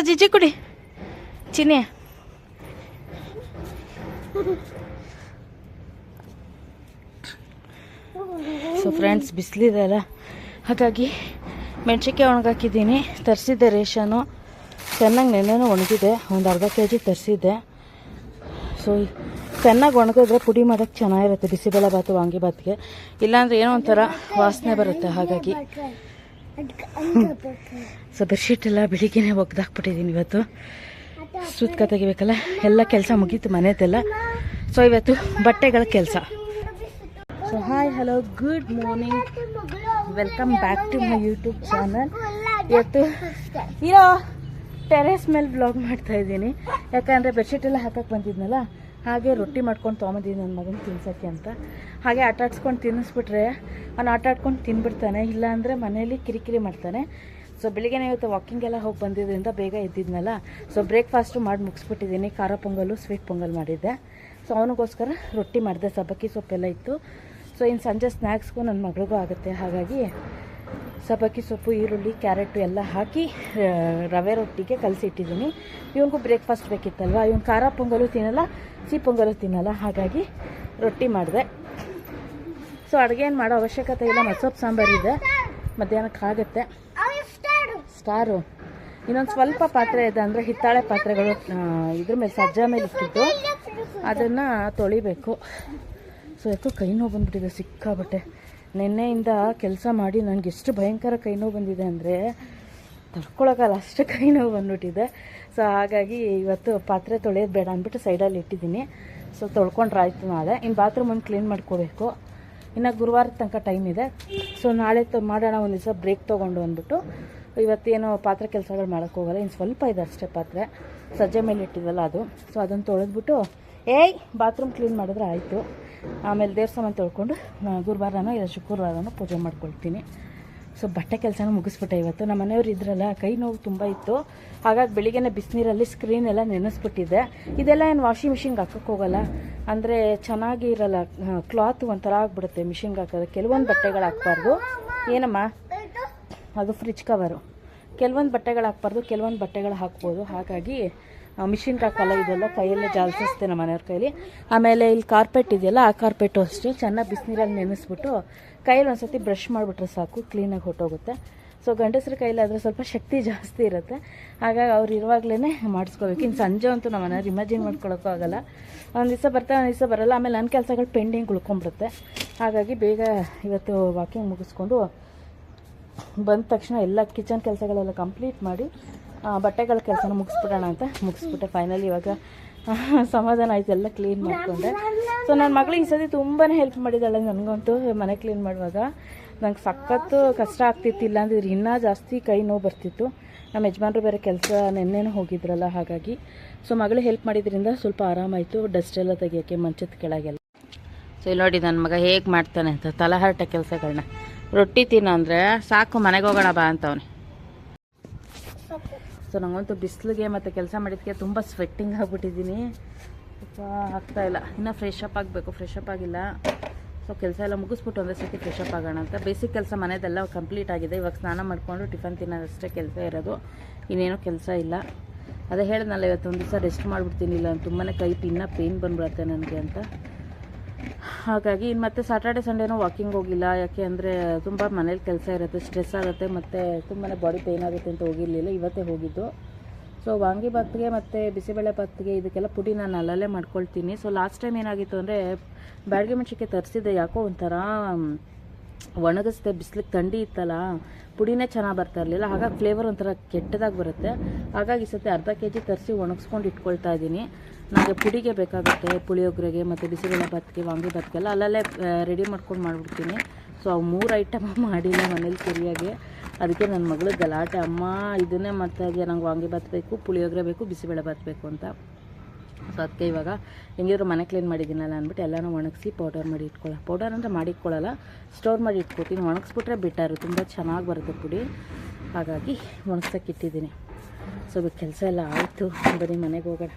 ಜಿಜ್ಜಿ ಕುಡಿ ಚಿನ್ನಿ. So friends, ಬಿಸಿಲಿದೆ ಅಲ್ಲ, ಹಾಗಾಗಿ ಮೆಣಸಿನ್ಕಾಯಿ ಒಣಗಾಕಿದ್ದೀನಿ. ತರಿಸಿದ್ದೆ ರೇಷನು, ಚೆನ್ನಾಗಿ ನೆನ್ನೆನೂ ಒಣಗಿದೆ. ಒಂದು ಅರ್ಧ kg ತರಿಸಿದ್ದೆ. ಸೊ ಚೆನ್ನಾಗಿ ಒಣಗಿದ್ರೆ ಪುಡಿ ಮಾಡೋಕ್ಕೆ ಚೆನ್ನಾಗಿರುತ್ತೆ ಬಿಸಿಬೇಳೆ ಬಾತು, ವಾಂಗಿಬಾತ್ಗೆ. ಇಲ್ಲಾಂದರೆ ಏನೋ ಒಂಥರ ವಾಸನೆ ಬರುತ್ತೆ. ಹಾಗಾಗಿ ಸೊ ಬೆಡ್ಶೀಟೆಲ್ಲ ಬೆಳಿಗ್ಗೆನೇ ಒಗ್ದಾಕ್ಬಿಟ್ಟಿದ್ದೀನಿ. ಇವತ್ತು ಸುತ್ಕ ತೆಗಿಬೇಕಲ್ಲ, ಎಲ್ಲ ಕೆಲಸ ಮುಗೀತು ಮನೆದೆಲ್ಲ. ಸೊ ಇವತ್ತು ಬಟ್ಟೆಗಳ ಕೆಲಸ. So hi, hello, good morning, welcome back to my YouTube channel. ಇವತ್ತು ಇರೋ ಟೆರೆಸ್ ಮೇಲೆ ವ್ಲಾಗ್ ಮಾಡ್ತಾ ಇದ್ದೀನಿ. ಯಾಕಂದರೆ ಬೆಡ್ಶೀಟೆಲ್ಲ ಹಾಕಕ್ಕೆ ಬಂದಿದ್ನಲ್ಲ, ಹಾಗೆ ರೊಟ್ಟಿ ಮಾಡ್ಕೊಂಡು ತೊಗೊಂಬಂದಿದ್ದೀನಿ ನನ್ನ ಮಗನ ತಿನ್ಸೋಕ್ಕೆ ಅಂತ. ಹಾಗೆ ಆಟಾಡ್ಸ್ಕೊಂಡು ತಿನ್ನಿಸ್ಬಿಟ್ರೆ ಅವ್ನು ಆಟಾಡ್ಕೊಂಡು ತಿನ್ಬಿಡ್ತಾನೆ, ಇಲ್ಲಾಂದರೆ ಮನೇಲಿ ಕಿರಿಕಿರಿ ಮಾಡ್ತಾನೆ. ಸೊ ಬೆಳಿಗ್ಗೆ ಇವತ್ತು ವಾಕಿಂಗ್ ಎಲ್ಲ ಹೋಗಿ ಬಂದಿದ್ದರಿಂದ ಬೇಗ ಎದ್ದಿದ್ನಲ್ಲ. ಸೊ ಬ್ರೇಕ್ಫಾಸ್ಟು ಮಾಡಿ ಮುಗಿಸ್ಬಿಟ್ಟಿದ್ದೀನಿ. ಖಾರ ಪೊಂಗಲು, ಸ್ವೀಟ್ ಪೊಂಗಲ್ ಮಾಡಿದ್ದೆ. ಸೊ ಅವನಿಗೋಸ್ಕರ ರೊಟ್ಟಿ ಮಾಡಿದೆ. ಸಬ್ಬಕ್ಕಿ ಸೊಪ್ಪೆಲ್ಲ ಇತ್ತು. ಸೊ ಇನ್ನು ಸಂಜೆ ಸ್ನ್ಯಾಕ್ಸ್ಗೂ ನನ್ನ ಮಗಳಿಗೂ ಆಗುತ್ತೆ. ಹಾಗಾಗಿ ಸಬ್ಬಕ್ಕಿ ಸೊಪ್ಪು, ಈರುಳ್ಳಿ, ಕ್ಯಾರೆಟು ಎಲ್ಲ ಹಾಕಿ ರವೆ ರೊಟ್ಟಿಗೆ ಕಲಸಿಟ್ಟಿದ್ದೀನಿ. ಇವನಿಗೂ ಬ್ರೇಕ್ಫಾಸ್ಟ್ ಬೇಕಿತ್ತಲ್ವ. ಇವನು ಖಾರ ಪೊಂಗಲು ತಿನ್ನಲ್ಲ, ಸಿಹಿ ಪೊಂಗಲು ತಿನ್ನಲ್ಲ. ಹಾಗಾಗಿ ರೊಟ್ಟಿ ಮಾಡಿದೆ. ಸೊ ಅಡುಗೆ ಏನು ಮಾಡೋ ಅವಶ್ಯಕತೆ ಇಲ್ಲ, ಮಸೊಪ್ಪು ಸಾಂಬಾರಿದೆ, ಮಧ್ಯಾಹ್ನಕ್ಕೆ ಆಗುತ್ತೆ. ಸ್ಟಾರು ಇನ್ನೊಂದು ಸ್ವಲ್ಪ ಪಾತ್ರೆ ಇದೆ, ಅಂದರೆ ಹಿತ್ತಾಳೆ ಪಾತ್ರೆಗಳು ಇದ್ರ ಮೇಲೆ ಸಜ್ಜಾ ಮೇಲೆ ಇಟ್ಟಿದ್ದು, ಅದನ್ನು ತೊಳಿಬೇಕು. ಸೊ ಯಾಕೋ ಕೈ ನೋವು ಬಂದುಬಿಟ್ಟಿದೆ ಸಿಕ್ಕಾಬಟ್ಟೆ. ನಿನ್ನೆಯಿಂದ ಕೆಲಸ ಮಾಡಿ ನನಗೆ ಎಷ್ಟು ಭಯಂಕರ ಕೈ ನೋವು ಬಂದಿದೆ ಅಂದರೆ ತಡ್ಕೊಳಕ್ಕಲ್ಲ, ಅಷ್ಟು ಕೈ ನೋವು ಬಂದುಬಿಟ್ಟಿದೆ. ಸೊ ಹಾಗಾಗಿ ಇವತ್ತು ಪಾತ್ರೆ ತೊಳೆಯೋದು ಬೇಡ ಅಂದ್ಬಿಟ್ಟು ಸೈಡಲ್ಲಿ ಇಟ್ಟಿದ್ದೀನಿ. ಸೊ ತೊಳ್ಕೊಂಡ್ರೆ ಆಯಿತು. ನಾಳೆ ಇನ್ನು ಬಾತ್ರೂಮ್ ಒಂದು ಕ್ಲೀನ್ ಮಾಡ್ಕೋಬೇಕು. ಇನ್ನು ಗುರುವಾರದ ತನಕ ಟೈಮ್ ಇದೆ. ಸೊ ನಾಳೆ ಮಾಡೋಣ, ಒಂದು ದಿವಸ ಬ್ರೇಕ್ ತೊಗೊಂಡು ಅಂದ್ಬಿಟ್ಟು. ಇವತ್ತೇನು ಪಾತ್ರೆ ಕೆಲಸಗಳು ಮಾಡೋಕ್ಕೋಗಲ್ಲ. ಇನ್ನು ಸ್ವಲ್ಪ ಇದೆ ಅಷ್ಟೇ ಪಾತ್ರೆ, ಸಜ್ಜೆ ಮೇಲೆ ಇಟ್ಟಿದ್ವಲ್ಲ ಅದು. ಸೊ ಅದನ್ನು ತೊಳೆದ್ಬಿಟ್ಟು ಬಾತ್ರೂಮ್ ಕ್ಲೀನ್ ಮಾಡಿದ್ರೆ ಆಯಿತು. ಆಮೇಲೆ ದೇವ್ರ ಸಾಮಾನು ತೊಳ್ಕೊಂಡು ಗುರುವಾರನೋ ಇಲ್ಲ ಶುಕ್ರವಾರನೋ ಪೂಜೆ ಮಾಡ್ಕೊಳ್ತೀನಿ. ಸೊ ಬಟ್ಟೆ ಕೆಲಸನೂ ಮುಗಿಸ್ಬಿಟ್ಟೆ ಇವತ್ತು. ನಮ್ಮ ಮನೆಯವ್ರು ಇದ್ರಲ್ಲ, ಕೈ ನೋವು ತುಂಬ ಇತ್ತು. ಹಾಗಾಗಿ ಬೆಳಿಗ್ಗೆನೇ ಬಿಸಿನೀರಲ್ಲಿ ಸ್ಕ್ರೀನ್ ಎಲ್ಲ ನೆನೆಸ್ಬಿಟ್ಟಿದ್ದೆ. ಇದೆಲ್ಲ ಏನು ವಾಷಿಂಗ್ ಮಿಷಿನ್ಗೆ ಹಾಕೋಕ್ಕೆ ಹೋಗಲ್ಲ, ಅಂದರೆ ಚೆನ್ನಾಗಿ ಇರಲ್ಲ, ಕ್ಲಾತ್ ಒಂಥರ ಆಗ್ಬಿಡುತ್ತೆ ಮಿಷಿನ್ಗೆ ಹಾಕೋದು. ಕೆಲವೊಂದು ಬಟ್ಟೆಗಳು ಹಾಕ್ಬಾರ್ದು. ಏನಮ್ಮ ಅದು ಫ್ರಿಜ್ ಕವರು. ಕೆಲವೊಂದು ಬಟ್ಟೆಗಳು ಹಾಕ್ಬಾರ್ದು, ಕೆಲವೊಂದು ಬಟ್ಟೆಗಳು ಹಾಕ್ಬೋದು. ಹಾಗಾಗಿ ಮಿಷಿನ್ಗೆ ಹಾಕಲ್ಲ, ಇದೆಲ್ಲ ಕೈಯಲ್ಲೇ ಜಾಲಿಸಿಸ್ತೆ ನಮ್ಮ ಮನೆಯವ್ರ ಕೈಲಿ. ಆಮೇಲೆ ಇಲ್ಲಿ ಕಾರ್ಪೆಟ್ ಇದೆಯಲ್ಲ, ಆ ಕಾರ್ಪೆಟು ಅಷ್ಟೇ ಚೆನ್ನಾಗಿ ಬಿಸಿನೀರಲ್ಲಿ ನೆನೆಸ್ಬಿಟ್ಟು ಕೈಯಲ್ಲಿ ಒಂದು ಸರ್ತಿ ಬ್ರಷ್ ಮಾಡಿಬಿಟ್ರೆ ಸಾಕು, ಕ್ಲೀನಾಗಿ ಹೊಟ್ಟೋಗುತ್ತೆ. ಸೊ ಗಂಡಸ್ರ ಕೈಲಾದರೆ ಸ್ವಲ್ಪ ಶಕ್ತಿ ಜಾಸ್ತಿ ಇರುತ್ತೆ. ಹಾಗಾಗಿ ಅವ್ರು ಇರುವಾಗಲೇ ಮಾಡಿಸ್ಕೋಬೇಕು. ಇನ್ನು ಸಂಜೆ ಅಂತೂ ನಮ್ಮ ಮನೆಯವ್ರು ಇಮ್ಯಾಜಿನ್ ಮಾಡ್ಕೊಳ್ಳೋಕ್ಕೂ ಆಗೋಲ್ಲ. ಒಂದು ದಿವಸ ಬರ್ತಾರೆ, ಒಂದು ದಿವಸ ಬರೋಲ್ಲ. ಆಮೇಲೆ ನನ್ನ ಕೆಲಸಗಳು ಪೆಂಡಿಂಗ್ ಉಳ್ಕೊಂಬಿಡುತ್ತೆ. ಹಾಗಾಗಿ ಬೇಗ ಇವತ್ತು ವಾಕಿಂಗ್ ಮುಗಿಸ್ಕೊಂಡು ಬಂದ ತಕ್ಷಣ ಎಲ್ಲ ಕಿಚನ್ ಕೆಲಸಗಳೆಲ್ಲ ಕಂಪ್ಲೀಟ್ ಮಾಡಿ ಬಟ್ಟೆಗಳ ಕೆಲಸನ ಮುಗಿಸ್ಬಿಡೋಣ ಅಂತ ಮುಗಿಸ್ಬಿಟ್ಟೆ. ಫೈನಲಿ ಇವಾಗ ಸಮಾಧಾನ ಆಯ್ತು, ಎಲ್ಲ ಕ್ಲೀನ್ ಮಾಡಿಕೊಂಡೆ. ಸೊ ನನ್ನ ಮಗಳಿಗೆ ಈ ಸತಿ ತುಂಬಾ ಹೆಲ್ಪ್ ಮಾಡಿದ್ದಾಳೆ ನನಗಂತೂ. ಮನೆ ಕ್ಲೀನ್ ಮಾಡುವಾಗ ನಂಗೆ ಸಖತ್ತು ಕಷ್ಟ ಆಗ್ತಿತ್ತಿಲ್ಲ ಅಂದಿದ್ರೆ ಇನ್ನೂ ಜಾಸ್ತಿ ಕೈ ನೋವು ಬರ್ತಿತ್ತು. ನಮ್ಮ ಯಜಮಾನ್ರು ಬೇರೆ ಕೆಲಸ ನೆನ್ನೆನೂ ಹೋಗಿದ್ರಲ್ಲ, ಹಾಗಾಗಿ. ಸೊ ಮಗಳು ಹೆಲ್ಪ್ ಮಾಡಿದ್ರಿಂದ ಸ್ವಲ್ಪ ಆರಾಮಾಯಿತು, ಡಸ್ಟ್ ಎಲ್ಲ ತೆಗಿಯೋಕ್ಕೆ, ಮಂಚದ ಕೆಳಗೆಲ್ಲ. ಸೊ ಇಲ್ಲಿ ನೋಡಿ ನನ್ನ ಮಗ ಹೇಗೆ ಮಾಡ್ತಾನೆ ಅಂತ ತಲಹರಟೆ ಕೆಲಸಗಳನ್ನ. ರೊಟ್ಟಿ ತಿನ್ನೋ ಅಂದರೆ ಸಾಕು, ಮನೆಗೆ ಹೋಗೋಣ ಬಾ ಅಂತವನೆ. ಸೊ ನಂಗಂತೂ ಬಿಸಿಲಿಗೆ ಮತ್ತು ಕೆಲಸ ಮಾಡಿದ್ದಕ್ಕೆ ತುಂಬ ಸ್ವೆಟ್ಟಿಂಗ್ ಆಗಿಬಿಟ್ಟಿದ್ದೀನಿ. ಸ್ವಲ್ಪ ಆಗ್ತಾಯಿಲ್ಲ. ಇನ್ನೂ ಫ್ರೆಶ್ ಅಪ್ ಆಗಬೇಕು, ಫ್ರೆಶ್ ಅಪ್ ಆಗಿಲ್ಲ. ಸೊ ಕೆಲಸ ಎಲ್ಲ ಮುಗಿಸ್ಬಿಟ್ಟು ಒಂದೇ ಸರ್ತಿ ಫ್ರೆಶ್ ಅಪ್ ಆಗೋಣ ಅಂತ. ಬೇಸಿಕ್ ಕೆಲಸ ಮನೆಯದೆಲ್ಲ ಕಂಪ್ಲೀಟ್ ಆಗಿದೆ. ಇವಾಗ ಸ್ನಾನ ಮಾಡಿಕೊಂಡು ಟಿಫನ್ ತಿನ್ನೋದಷ್ಟೇ ಕೆಲಸ ಇರೋದು, ಇನ್ನೇನೋ ಕೆಲಸ ಇಲ್ಲ. ಅದೇ ಹೇಳಿದ್ನಲ್ಲ, ಇವತ್ತು ಒಂದು ದಿವಸ ರೆಸ್ಟ್ ಮಾಡಿಬಿಡ್ತೀನಿ, ಇಲ್ಲ ತುಂಬಾ ಕೈ ಇನ್ನೂ ಪೇಯ್ನ್ ಬಂದ್ಬಿಡುತ್ತೆ ನನಗೆ ಅಂತ. ಹಾಗಾಗಿ ಇನ್ನು ಮತ್ತೆ ಸ್ಯಾಟರ್ಡೆ ಸಂಡೇನೂ ವಾಕಿಂಗ್ ಹೋಗಿಲ್ಲ. ಯಾಕೆ ಅಂದರೆ ತುಂಬ ಮನೇಲಿ ಕೆಲಸ ಇರುತ್ತೆ, ಸ್ಟ್ರೆಸ್ ಆಗುತ್ತೆ, ಮತ್ತು ತುಂಬಾ ಬಾಡಿ ಪೇಯ್ನ್ ಆಗುತ್ತೆ ಅಂತ ಹೋಗಿರಲಿಲ್ಲ. ಇವತ್ತೇ ಹೋಗಿದ್ದು. ಸೊ ವಾಂಗಿಬಾತ್ಗೆ ಮತ್ತು ಬಿಸಿಬೇಳೆ ಬಾತ್ಗೆ ಇದಕ್ಕೆಲ್ಲ ಪುಡಿ ನಾನು ಅಲ್ಲಲ್ಲೇ ಮಾಡ್ಕೊಳ್ತೀನಿ. ಸೊ ಲಾಸ್ಟ್ ಟೈಮ್ ಏನಾಗಿತ್ತು ಅಂದರೆ ಬ್ಯಾಡಗಿ ಮೆಣಸಿನ್ಕಾಯಿ ತರಿಸಿದ್ದೆ, ಯಾಕೋ ಒಂಥರ ಒಣಗಿಸ್ದೆ. ಬಿಸಿಲಿಗೆ ಥಂಡಿ ಇತ್ತಲ್ಲ, ಪುಡಿನೇ ಚೆನ್ನಾಗಿ ಬರ್ತಾ ಇರಲಿಲ್ಲ. ಹಾಗಾಗಿ ಫ್ಲೇವರ್ ಒಂಥರ ಕೆಟ್ಟದಾಗಿ ಬರುತ್ತೆ. ಹಾಗಾಗಿ ಈ ಸತಿ ಅರ್ಧ kg ತರಿಸಿ ಒಣಗಿಸ್ಕೊಂಡು ಇಟ್ಕೊಳ್ತಾ ಇದ್ದೀನಿ. ನನಗೆ ಪುಡಿಗೆ ಬೇಕಾಗುತ್ತೆ, ಪುಳಿಯೋಗರೆಗೆ ಮತ್ತು ಬಿಸಿಬೇಳೆ ಬಾತ್ಗೆ, ವಾಂಗಿಬಾತ್ಗೆಲ್ಲ ಅಲ್ಲಲ್ಲೇ ರೆಡಿ ಮಾಡ್ಕೊಂಡು ಮಾಡಿಬಿಡ್ತೀನಿ. ಸೊ ಅವು 3 ಐಟಮ್ ಮಾಡಿಲ್ಲ ಮನೇಲಿ ಸರಿಯಾಗಿ. ಅದಕ್ಕೆ ನನ್ನ ಮಗಳು ಗಲಾಟೆ, ಅಮ್ಮ ಇದನ್ನೇ ಮಾಡ್ತಾಯಿದ್ಯಾ, ನಂಗೆ ವಾಂಗಿಬಾತ್ ಬೇಕು, ಪುಳಿಯೋಗರೆ ಬೇಕು, ಬಿಸಿಬೇಳೆ ಬಾತ್ ಬೇಕು ಅಂತ. ಸೊ ಅದಕ್ಕೆ ಇವಾಗ ಹೆಂಗಿದ್ರು ಮನೆ ಕ್ಲೀನ್ ಮಾಡಿದ್ದೀನಲ್ಲ ಅಂದ್ಬಿಟ್ಟು ಎಲ್ಲನೂ ಒಣಗಿಸಿ ಪೌಡರ್ ಮಾಡಿ ಇಟ್ಕೊಳ್ಳೋ. ಪೌಡರ್ ಅಂದರೆ ಮಾಡಿ ಇಟ್ಕೊಳ್ಳಲ್ಲ, ಸ್ಟೋರ್ ಮಾಡಿ ಇಟ್ಕೊತೀನಿ. ಒಣಗಿಸ್ಬಿಟ್ರೆ ಬೆಟರು, ತುಂಬ ಚೆನ್ನಾಗಿ ಬರುತ್ತೆ ಪುಡಿ. ಹಾಗಾಗಿ ಒಣಗ್ಸೋಕೆ ಇಟ್ಟಿದ್ದೀನಿ. ಸೊ ಕೆಲಸ ಎಲ್ಲ ಆಯಿತು, ಬರೀ ಮನೆಗೆ ಹೋಗೋಣ.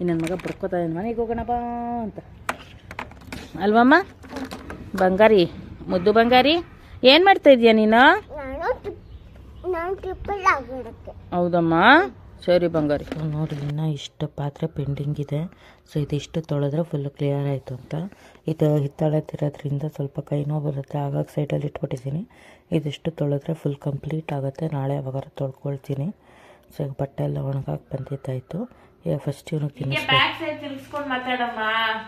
ನನ್ನ ಮಗ ಬರ್ಕೋತಾ ಇದ್ದಾನೆ, ಮನೆಗೆ ಹೋಗೋಣ ಬಾ ಅಂತ. ಅಲ್ವಮ್ಮ ಬಂಗಾರಿ, ಮುದ್ದು ಬಂಗಾರಿ, ಏನು ಮಾಡ್ತಾ ಇದೀಯ ನೀನು? ಹೌದಮ್ಮ, ಸರಿ ಬಂಗಾರಿ. ನೋಡಿ ಇನ್ನೂ ಇಷ್ಟು ಪಾತ್ರೆ ಪೆಂಡಿಂಗ್ ಇದೆ. ಸೊ ಇದಿಷ್ಟು ತೊಳೆದ್ರೆ ಫುಲ್ ಕ್ಲಿಯರ್ ಆಯಿತು ಅಂತ. ಇದು ಹಿತ್ತಾಳೆತ್ತಿರೋದ್ರಿಂದ ಸ್ವಲ್ಪ ಕೈ ನೋವು ಬರುತ್ತೆ, ಆಗಾಗ ಸೈಡಲ್ಲಿ ಇಟ್ಬಿಟ್ಟಿದ್ದೀನಿ. ಇದಿಷ್ಟು ತೊಳೆದ್ರೆ ಫುಲ್ ಕಂಪ್ಲೀಟ್ ಆಗುತ್ತೆ. ನಾಳೆ ಯಾವಾಗಾರ ತೊಳ್ಕೊಳ್ತೀನಿ. ಸೊ ಈಗ ಬಟ್ಟೆ ಎಲ್ಲ ಒಣಗಾಕಿ ಬಂದಿದ್ದಾಯಿತು. ಈಗ ಫಸ್ಟ್ ಇವನಿಗೆ ತಿನ್ನಿಸ್ಕೊಂಡು ಮಾತಾಡಮ್ಮ,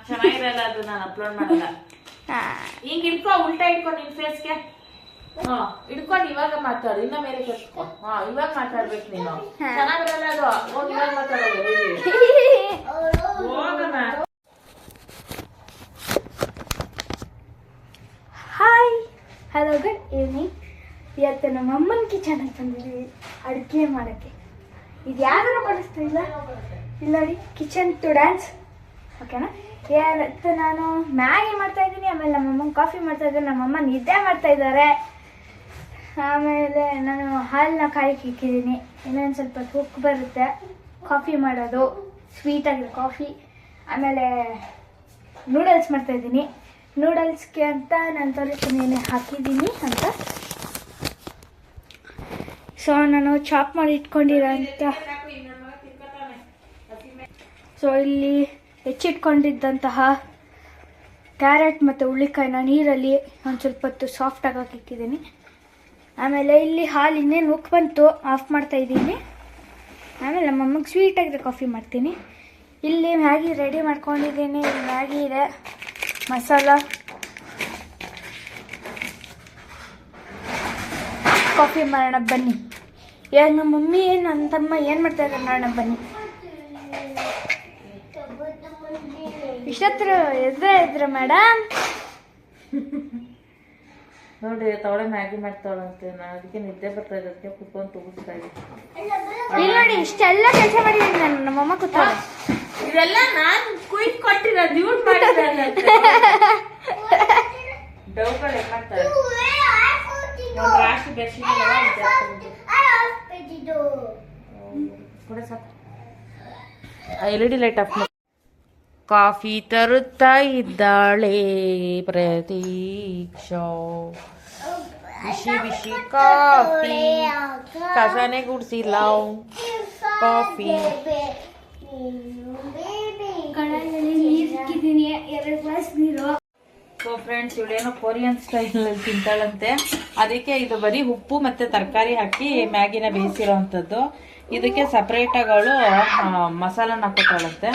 ಚೆನ್ನಾಗಿರಲ್ಲ ಅದು, ನಾನು ಅಪ್ಲೋಡ್ ಮಾಡಲ್ಲ. ಹಿಂಗೆ ಇಟ್ಕೊ, ಉಲ್ಟಾ ಇಟ್ಕೊ ನಿನ್ನ ಫೇಸ್ಗೆ. ಇಟ್ಕೊಂಡು ಇವಾಗ ಮಾತಾಡು, ಇನ್ನ ಮೇಲೆ ಕಟ್ಕೊ. ಇವಾಗ ಮಾತಾಡ್ಬೇಕು ನೀನು, ಚೆನ್ನಾಗಿರಲ್ಲ ಅದು. ಹೋಗಿ ಇವಾಗ ಮಾತಾಡೋದು. Hi, hello, good evening. ಇವತ್ತು ನಮ್ಮ ಅಮ್ಮನ ಕಿಚನ್ಗೆ ಬಂದಿದ್ದೀವಿ ಅಡುಗೆ ಮಾಡೋಕ್ಕೆ. ಇದು ಯಾರು ಬಳಸ್ತಾ ಇಲ್ಲ ನೋಡಿ, ಕಿಚನ್ ಟು ಡ್ಯಾನ್ಸ್. ಓಕೆನಾ? ಇವತ್ತು ನಾನು ಮ್ಯಾಗಿ ಮಾಡ್ತಾಯಿದ್ದೀನಿ, ಆಮೇಲೆ ನಮ್ಮಮ್ಮ ಕಾಫಿ ಮಾಡ್ತಾಯಿದ್ದೀನಿ, ನಮ್ಮಮ್ಮ ನಿದ್ದೆ ಮಾಡ್ತಾಯಿದ್ದಾರೆ. ಆಮೇಲೆ ನಾನು ಹಾಲನ್ನ ಕಾಯಕ್ಕೆ ಇಕ್ಕಿದ್ದೀನಿ. ಇನ್ನೊಂದು ಸ್ವಲ್ಪ ಉಪ್ಪು ಬರುತ್ತೆ ಕಾಫಿ ಮಾಡೋದು, ಸ್ವೀಟಾಗಿರೋ ಕಾಫಿ. ಆಮೇಲೆ ನೂಡಲ್ಸ್ ಮಾಡ್ತಾಯಿದ್ದೀನಿ. ನೂಡಲ್ಸ್ಗೆ ಅಂತ ನಾನು ತೋರಿಸ್ತೀನಿ ಏನೇ ಹಾಕಿದ್ದೀನಿ ಅಂತ. ಸೊ ನಾನು ಚಾಪ್ ಮಾಡಿ ಇಟ್ಕೊಂಡಿರೋಂಥ, ಸೊ ಇಲ್ಲಿ ಹೆಚ್ಚಿಟ್ಕೊಂಡಿದ್ದಂತಹ ಕ್ಯಾರೆಟ್ ಮತ್ತು ಹುಳ್ಳಿಕಾಯಿನ ನೀರಲ್ಲಿ ಒಂದು ಸ್ವಲ್ಪ ಹೊತ್ತು ಸಾಫ್ಟಾಗಿ ಹಾಕಿಕ್ಕಿದ್ದೀನಿ. ಆಮೇಲೆ ಇಲ್ಲಿ ಹಾಲು ಇನ್ನೇನು ಉಕ್ಕಿ ಬಂತು, ಆಫ್ ಮಾಡ್ತಾಯಿದ್ದೀನಿ. ಆಮೇಲೆ ನಮ್ಮಮ್ಮಗೆ ಸ್ವೀಟಾಗಿರೋ ಕಾಫಿ ಮಾಡ್ತೀನಿ. ಇಲ್ಲಿ ಮ್ಯಾಗಿ ರೆಡಿ ಮಾಡ್ಕೊಂಡಿದ್ದೀನಿ. ಇಲ್ಲಿ ಮ್ಯಾಗಿ ಇದೆ, ಮಸಾಲ, ಕಾಫಿ ಮಾಡೋಣ ಬನ್ನಿ. ಇವಾಗ ನಮ್ಮ ಮಮ್ಮಿ ನನ್ನ ತಮ್ಮ ಏನು ಮಾಡ್ತಾಯಿದ್ದಾರೆ ನೋಡೋಣ ಬನ್ನಿ. ಇಷ್ಟತ್ರ ಇದ್ರೆ ಮೇಡಮ್ ನೋಡಿ ತವಳೆ ಮ್ಯಾಗಿ ಮಾಡ್ತಾವಳಂತೆ. ನಾನು ಅದಕ್ಕೆ ನಿದ್ದೆ ಬರ್ತಾ ಇರೋದಕ್ಕೆ ಕುತ್ಕೊಂಡು ತೂಗಿಸ್ತಾ ಇದ್ದೀನಿ. ಇಲ್ಲಿ ನೋಡಿ, ಇಷ್ಟೆಲ್ಲ ಕೆಲಸ ಮಾಡಿದ್ದೀನಿ ನಾನು. ನಮ್ಮಮ್ಮ ಕೂತಾಳೆ. ಇದೆಲ್ಲ ನಾನು ಕುಯ್ದು ಕೊಟ್ಟಿರೋದು, ಯೂಸ್ ಮಾಡಿರಲ್ಲ. ಡೌಗಳು ಏನು ಮಾಡ್ತಾರೆ, ರಾಶಿ bedsheet LED light off. Coffee ತರುತ್ತಾ ಇದ್ದಾಳೆ ಪ್ರತೀಕ್ಷಾ. ಬಿಸಿ ಬಿಸಿ ಕಾಫಿ, ಕಸನೆ ಗುಡಿಸಿಲ್ಲ ಕಾಫಿ. ಕಡಾಯಲ್ಲಿ ನೀರು ಇಕ್ಕಿದ್ದೀನಿ, 2 ಗ್ಲಾಸ್ ನೀರು. ಸೊ ಫ್ರೆಂಡ್ಸ್, ಇವಳೇನೋ ಕೊರಿಯನ್ ಸ್ಟೈಲ್ ತಿಂತಾಳಂತೆ. ಅದಕ್ಕೆ ಇದು ಬರೀ ಉಪ್ಪು ಮತ್ತೆ ತರಕಾರಿ ಹಾಕಿ ಮ್ಯಾಗಿನ ಬೇಯಿಸಿರೋ ಅಂಥದ್ದು. ಇದಕ್ಕೆ ಸಪ್ರೇಟಾಗಿ ಅವಳು ಮಸಾಲನ ಹಾಕೋತಾಳಂತೆ.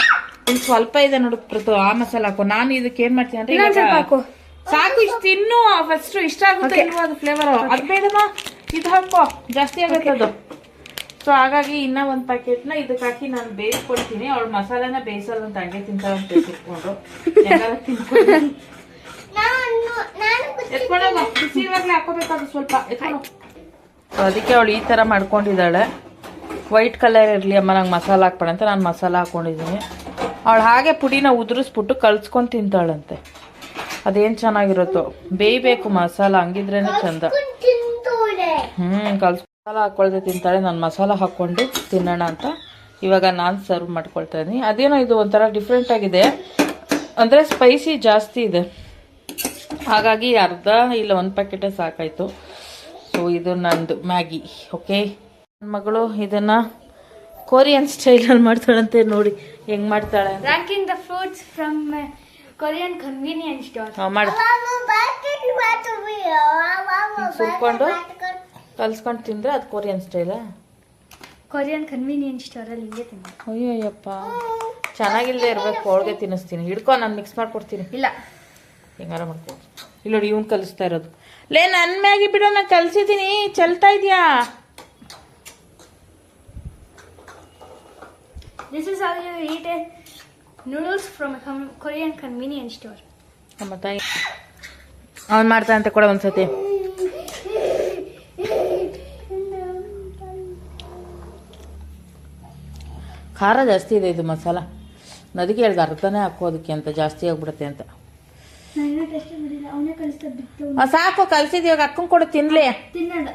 ಇಲ್ಲಿ ಸ್ವಲ್ಪ ಇದೆ ನೋಡು ಪ್ರತು, ಆ ಮಸಾಲ ಹಾಕೋ. ನಾನು ಇದಕ್ಕೆ ಏನ್ ಮಾಡ್ತೀನಿ ಅಂದ್ರೆ, ಸಾಕು ಇಷ್ಟು ತಿನ್ನು ಫಸ್ಟ್. ಇಷ್ಟ ಆಗುತ್ತೆ ಇಲ್ವಾ ಅದು ಫ್ಲೇವರ್? ಅದು ಬೇಡಮ್ಮ, ಇದು ಹಾಕೋ, ಜಾಸ್ತಿ ಆಗುತ್ತೆ ಅದು. ಸೊ ಹಾಗಾಗಿ ಇನ್ನ ಒಂದು ಪ್ಯಾಕೆಟ್ನ ಇದಕ್ಕೆ ಹಾಕಿ ನಾನು ಬೇಯಿಸ್ಕೊಡ್ತೀನಿ. ಅವಳು ಮಸಾಲೆನ ಬೇಯಿಸಲ್ಲ ಅಂತ ಹಂಗೆ ತಿಂತಾಳಂತೆ ತಿಳ್ಕೊಂಡು. ಎತ್ಕೊಂಡೋಗ, ಬಿಸಿ ಇವಾಗಲೇ ಹಾಕೋಬೇಕಾದ್ರು ಸ್ವಲ್ಪ ಎತ್ಕೊಂಡು. ಅದಕ್ಕೆ ಅವಳು ಈ ಥರ ಮಾಡ್ಕೊಂಡಿದ್ದಾಳೆ. ವೈಟ್ ಕಲರ್ ಇರಲಿ ಅಮ್ಮ, ನಂಗೆ ಮಸಾಲ ಹಾಕ್ಬೇಡ ಅಂತ ನಾನು ಮಸಾಲ ಹಾಕ್ಕೊಂಡಿದ್ದೀನಿ. ಅವಳು ಹಾಗೆ ಪುಡಿನ ಉದುರಿಸ್ಬಿಟ್ಟು ಕಲ್ಸ್ಕೊಂಡು ತಿಂತಾಳಂತೆ. ಅದೇನು ಚೆನ್ನಾಗಿರುತ್ತೋ. ಬೇಯಬೇಕು ಮಸಾಲ, ಹಂಗಿದ್ರೇನೆ ಚಂದ. ಮಸಾಲ ಹಾಕ್ಕೊಳ್ದೆ ತಿಂತಾಳೆ. ನಾನು ಮಸಾಲ ಹಾಕ್ಕೊಂಡು ತಿನ್ನೋಣ ಅಂತ ಇವಾಗ ನಾನು ಸರ್ವ್ ಮಾಡ್ಕೊಳ್ತಾ ಇದ್ದೀನಿ. ಅದೇನೋ ಇದು ಒಂಥರ ಡಿಫ್ರೆಂಟ್ ಆಗಿದೆ, ಅಂದರೆ ಸ್ಪೈಸಿ ಜಾಸ್ತಿ ಇದೆ. ಹಾಗಾಗಿ ಅರ್ಧ ಇಲ್ಲ 1 ಪ್ಯಾಕೆಟೇ ಸಾಕಾಯಿತು. ಸೊ ಇದು ನಂದು ಮ್ಯಾಗಿ. ಓಕೆ, ನನ್ನ ಮಗಳು ಇದನ್ನು ಕೊರಿಯನ್ ಸ್ಟೈಲಲ್ಲಿ ಮಾಡ್ತಾಳಂತೆ. ನೋಡಿ ಹೆಂಗೆ ಮಾಡ್ತಾಳೆ. Ranking the fruits from Korean convenience store. ಮಾಡಿ ಸುಟ್ಕೊಂಡು ಕಲ್ಸ್ಕೊಂಡು ತಿಂದರೆ ಅದು ಕೊರಿಯನ್ ಸ್ಟೈಲಾ? ಕೊರಿಯನ್ ಕನ್ವೀನಿಯನ್ಸ್ ಸ್ಟೋರಲ್ಲಿ ಹಿಂಗೆ ತಿಂದ. ಅಯ್ಯಯ್ಯಪ್ಪ, ಚೆನ್ನಾಗಿಲ್ಲದೆ ಇರಬೇಕು. ಹೋಳಿಗೆ ತಿನ್ನಿಸ್ತೀನಿ, ಹಿಡ್ಕೊ, ನಾನು ಮಿಕ್ಸ್ ಮಾಡ್ಕೊಡ್ತೀನಿ. ಇಲ್ಲ, ಹೆಂಗಾರ ಮಾಡ್ಕೊಂಡು. ಇಲ್ಲ ನೋಡಿ, ಇವ್ನು ಕಲಿಸ್ತಾ ಇರೋದು. ಲೇ, ನನ್ನ ಮ್ಯಾಗಿ ಬಿಡೋ, ನಾನು ಕಲಿಸಿದ್ದೀನಿ, ಚಲ್ತಾ ಇದೆಯಾ? This is how you eat noodles from a Korean convenience store. ನಮ್ಮ ತಾಯಿ ಅವ್ನು ಮಾಡ್ತಾ ಅಂತ ಕೂಡ ಒಂದ್ಸತಿ. ಖಾರ ಜಾಸ್ತಿ ಇದೆ ಇದು ಮಸಾಲ. ಅದಕ್ಕೆ ಹೇಳ್ದೆ ಅರ್ಧನೇ ಹಾಕೋದಕ್ಕೆ ಅಂತ, ಜಾಸ್ತಿ ಆಗ್ಬಿಡುತ್ತೆ ಅಂತ. ನಾನು ಟೆಸ್ಟ್ ಮಾಡಿಲ್ಲ, ಅವನೇ ಕಲಿಸ್ತಾ ಬಿಟ್ಟು. ಸಾಕು, ಕಲಿಸಿದ್. ಇವಾಗ ಅಕ್ಕಂಗೆ ಕೊಡು ತಿನ್ಲಿ. ತಿನ್ನೋಣ.